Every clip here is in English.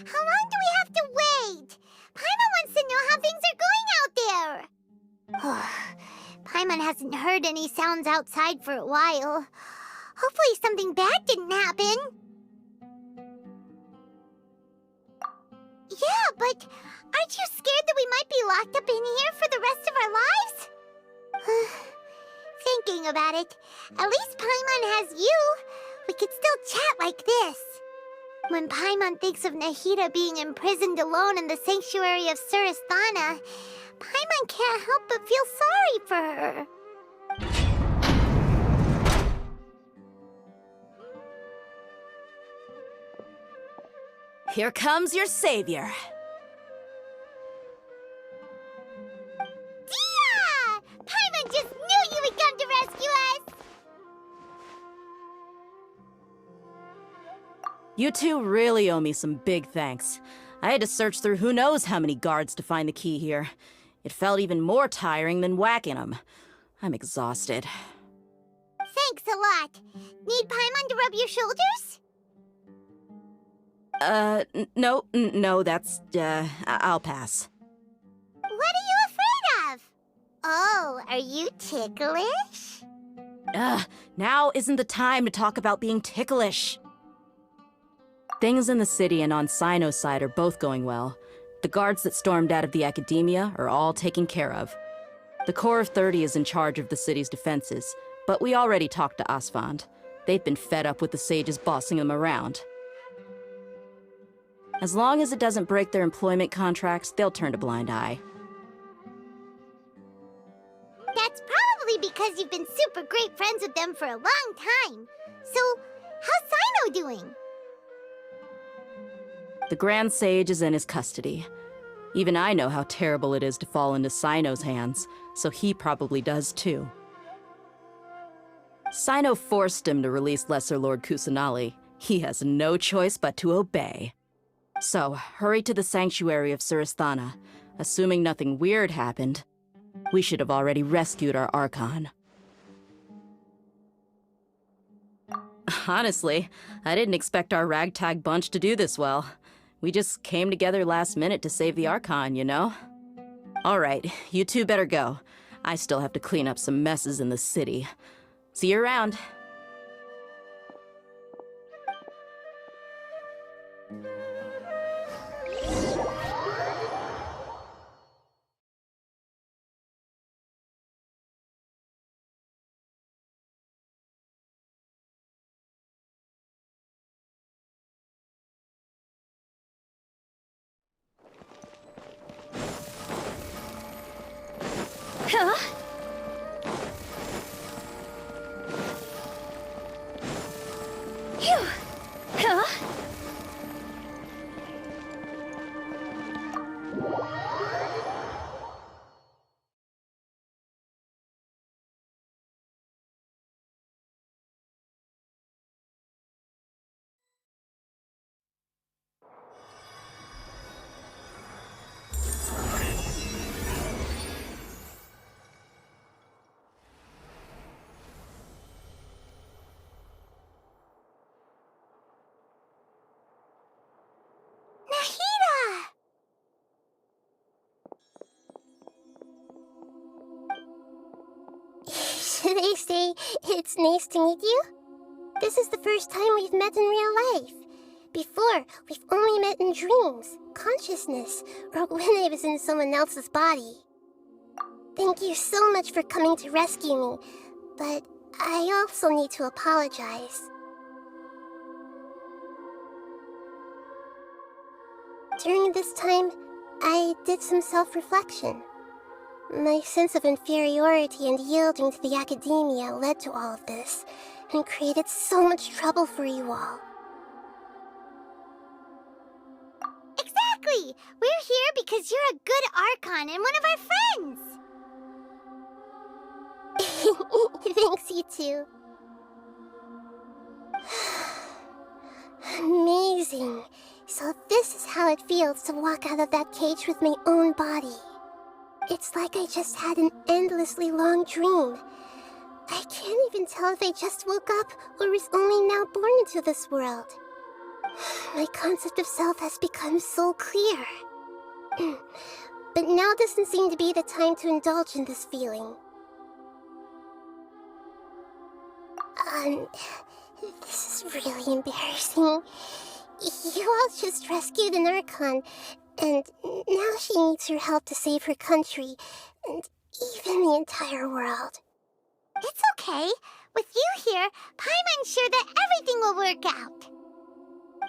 How long do we have to wait? Paimon wants to know how things are going out there. Paimon hasn't heard any sounds outside for a while. Hopefully something bad didn't happen. Yeah, but aren't you scared that we might be locked up in here for the rest of our lives? Thinking about it, at least Paimon has you. We could still chat like this. When Paimon thinks of Nahida being imprisoned alone in the sanctuary of Surasthana, Paimon can't help but feel sorry for her. Here comes your savior. Dia! Paimon just knew you would come to rescue us! You two really owe me some big thanks. I had to search through who knows how many guards to find the key here. It felt even more tiring than whacking them. I'm exhausted. Thanks a lot. Need Paimon to rub your shoulders? No, that's, I'll pass. What are you afraid of? Oh, are you ticklish? Now isn't the time to talk about being ticklish. Things in the city and on Sino's side are both going well. The guards that stormed out of the academia are all taken care of. The Corps of 30 is in charge of the city's defenses, but we already talked to Asfand. They've been fed up with the sages bossing them around. As long as it doesn't break their employment contracts, they'll turn a blind eye. That's probably because you've been super great friends with them for a long time. So, how's Sino doing? The Grand Sage is in his custody. Even I know how terrible it is to fall into Sino's hands, so he probably does too. Sino forced him to release Lesser Lord Kusanali. He has no choice but to obey. So, hurry to the sanctuary of Surasthana. Assuming nothing weird happened, we should have already rescued our Archon. Honestly, I didn't expect our ragtag bunch to do this well. We just came together last minute to save the Archon, you know? Alright, you two better go. I still have to clean up some messes in the city. See you around. Huh? Phew! Huh? Should I say it's nice to meet you? This is the first time we've met in real life. Before, we've only met in dreams, consciousness, or when I was in someone else's body. Thank you so much for coming to rescue me, but I also need to apologize. During this time, I did some self-reflection. My sense of inferiority and yielding to the academia led to all of this, and created so much trouble for you all. Exactly! We're here because you're a good Archon and one of our friends! Thanks, you too. Amazing. So this is how it feels to walk out of that cage with my own body. It's like I just had an endlessly long dream. I can't even tell if I just woke up or was only now born into this world. My concept of self has become so clear. But now doesn't seem to be the time to indulge in this feeling. This is really embarrassing. You all just rescued an Archon, and now she needs your help to save her country, and even the entire world. It's okay. With you here, Paimon's sure that everything will work out.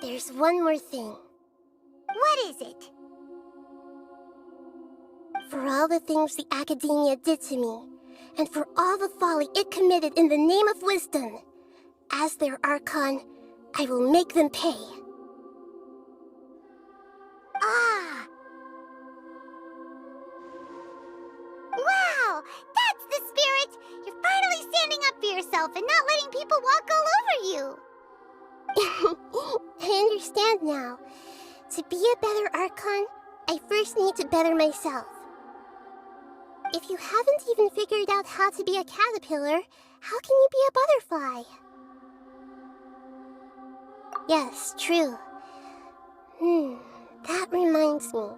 There's one more thing. What is it? For all the things the Academia did to me, and for all the folly it committed in the name of wisdom, as their Archon, I will make them pay. Ah! Wow! That's the spirit! You're finally standing up for yourself and not letting people walk all over you! I understand now. To be a better Archon, I first need to better myself. If you haven't even figured out how to be a caterpillar, how can you be a butterfly? Yes, true. That reminds me.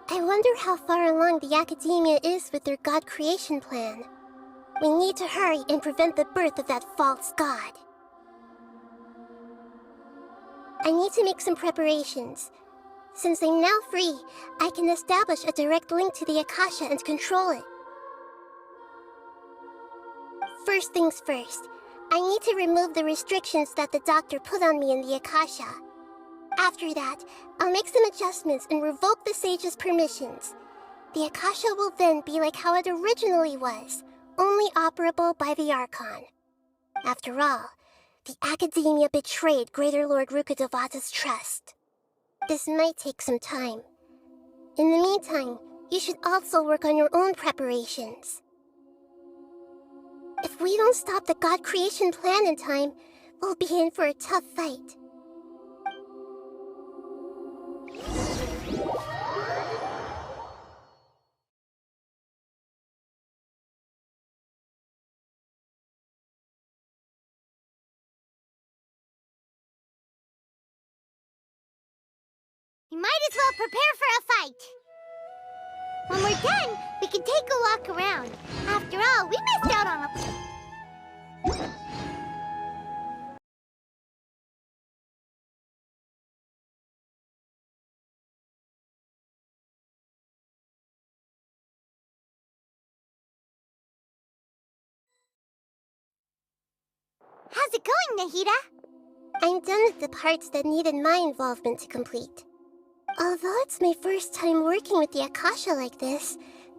I wonder how far along the Academia is with their god creation plan. We need to hurry and prevent the birth of that false god. I need to make some preparations. Since I'm now free, I can establish a direct link to the Akasha and control it. First things first, I need to remove the restrictions that the doctor put on me in the Akasha. After that, I'll make some adjustments and revoke the sage's permissions. The Akasha will then be like how it originally was, only operable by the Archon. After all, the Academia betrayed Greater Lord Rukkhadevata's trust. This might take some time. In the meantime, you should also work on your own preparations. If we don't stop the god creation plan in time, we'll be in for a tough fight. We might as well prepare for a fight. When we're done, we can take a walk around. After all, we missed out on a... How's it going, Nahida? I'm done with the parts that needed my involvement to complete. Although it's my first time working with the Akasha like this,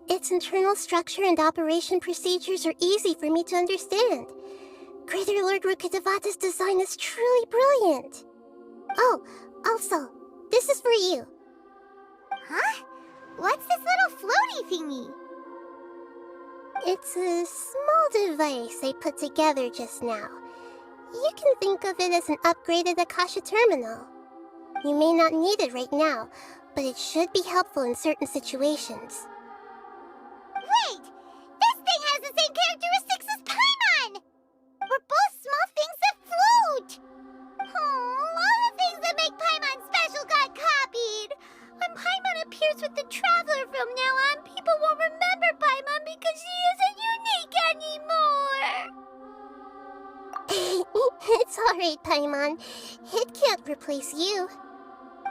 its internal structure and operation procedures are easy for me to understand. Greater Lord Rukkhadevata's design is truly brilliant. Oh, also, this is for you. Huh? What's this little floaty thingy? It's a small device I put together just now. You can think of it as an upgraded Akasha terminal. You may not need it right now, but it should be helpful in certain situations. Wait! This thing has the same characteristics as Paimon! We're both small things that float! Oh, all the things that make Paimon special got copied! When Paimon appears with the Traveler from now on, people won't remember Paimon because she isn't unique anymore! It's alright, Paimon. It can't replace you.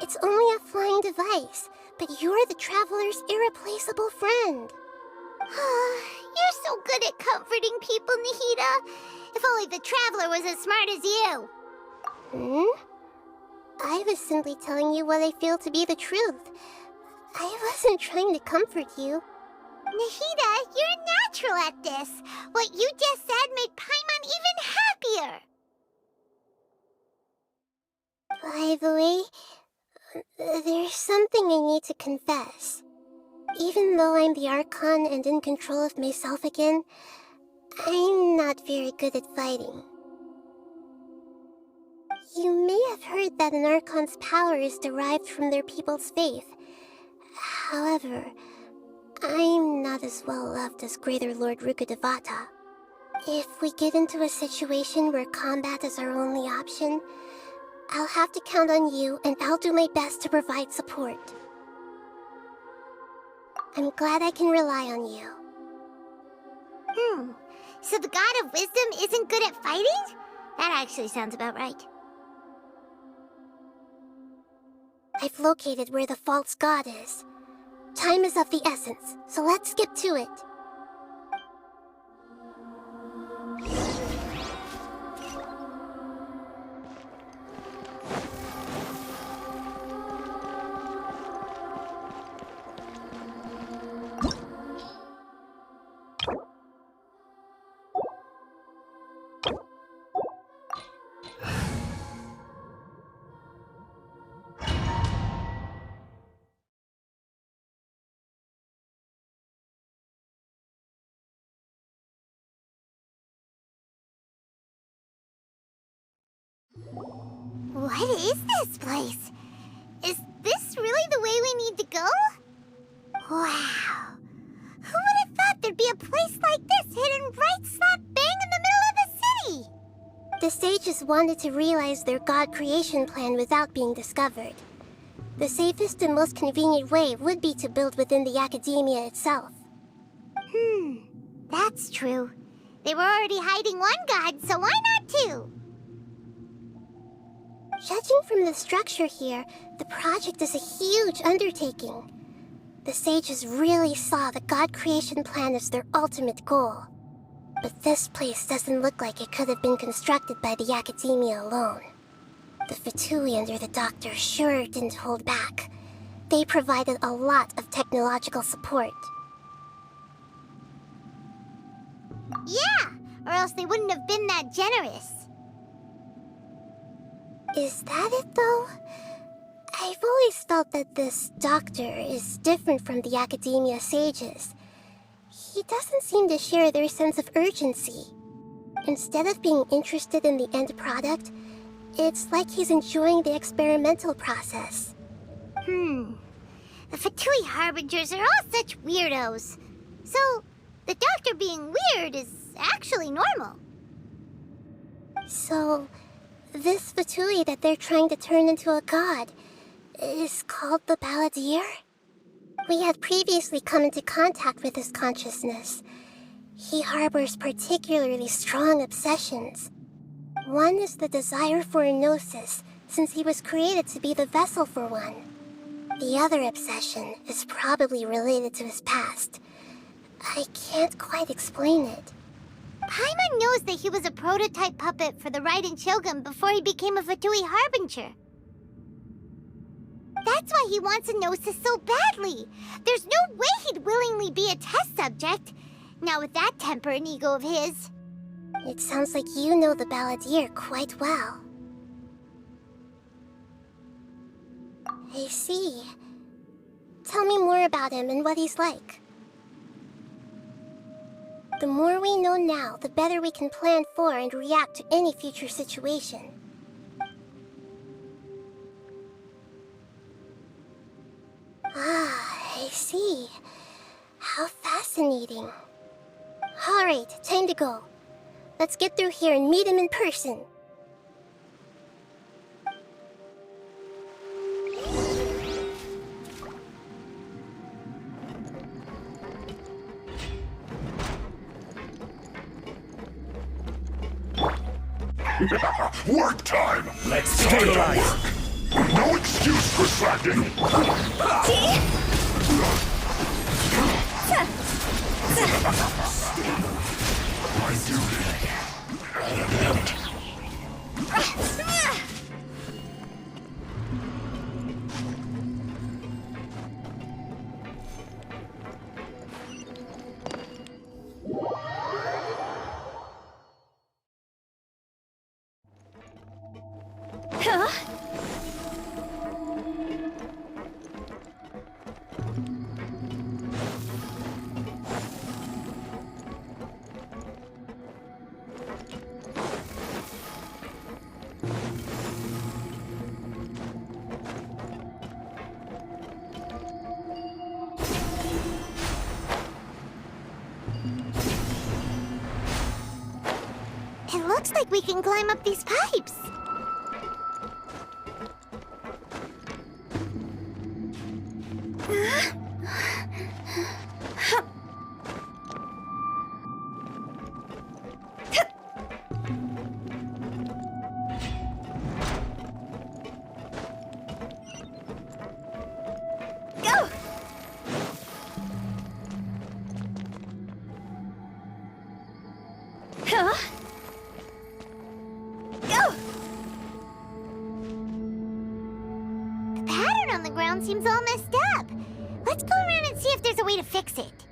It's only a flying device, but you're the Traveler's irreplaceable friend. You're so good at comforting people, Nahida. If only the Traveler was as smart as you. I was simply telling you what I feel to be the truth. I wasn't trying to comfort you. Nahida, you're natural at this. What you just said made Paimon even happier. By the way, there's something I need to confess. Even though I'm the Archon and in control of myself again, I'm not very good at fighting. You may have heard that an Archon's power is derived from their people's faith. However, I'm not as well loved as Greater Lord Rukkhadevata. If we get into a situation where combat is our only option, I'll have to count on you, and I'll do my best to provide support. I'm glad I can rely on you. So the God of Wisdom isn't good at fighting? That actually sounds about right. I've located where the false god is. Time is of the essence, so let's skip to it. What is this place? Is this really the way we need to go? Wow. Who would have thought there'd be a place like this hidden right slap bang in the middle of the city? The sages wanted to realize their god creation plan without being discovered. The safest and most convenient way would be to build within the academia itself. That's true. They were already hiding one god, so why not two? Judging from the structure here, the project is a huge undertaking. The sages really saw the god creation plan as their ultimate goal. But this place doesn't look like it could have been constructed by the academia alone. The Fatui under the doctor sure didn't hold back. They provided a lot of technological support. Yeah, or else they wouldn't have been that generous. Is that it, though? I've always felt that this doctor is different from the academia sages. He doesn't seem to share their sense of urgency. Instead of being interested in the end product, it's like he's enjoying the experimental process. The Fatui Harbingers are all such weirdos. So, the doctor being weird is actually normal. So, this Fatui that they're trying to turn into a god is called the Balladeer? We had previously come into contact with his consciousness. He harbors particularly strong obsessions. One is the desire for a gnosis, since he was created to be the vessel for one. The other obsession is probably related to his past. I can't quite explain it. Paimon knows that he was a prototype puppet for the Raiden Shogun before he became a Fatui Harbinger. That's why he wants a gnosis so badly. There's no way he'd willingly be a test subject. Not with that temper and ego of his. It sounds like you know the Balladeer quite well. I see. Tell me more about him and what he's like. The more we know now, the better we can plan for and react to any future situation. Ah, I see. How fascinating. Alright, time to go. Let's get through here and meet him in person. Work time! Let's stabilize! Work. No excuse for slacking! My duty. It looks like we can climb up these pipes. The pattern on the ground seems all messed up. Let's go around and see if there's a way to fix it.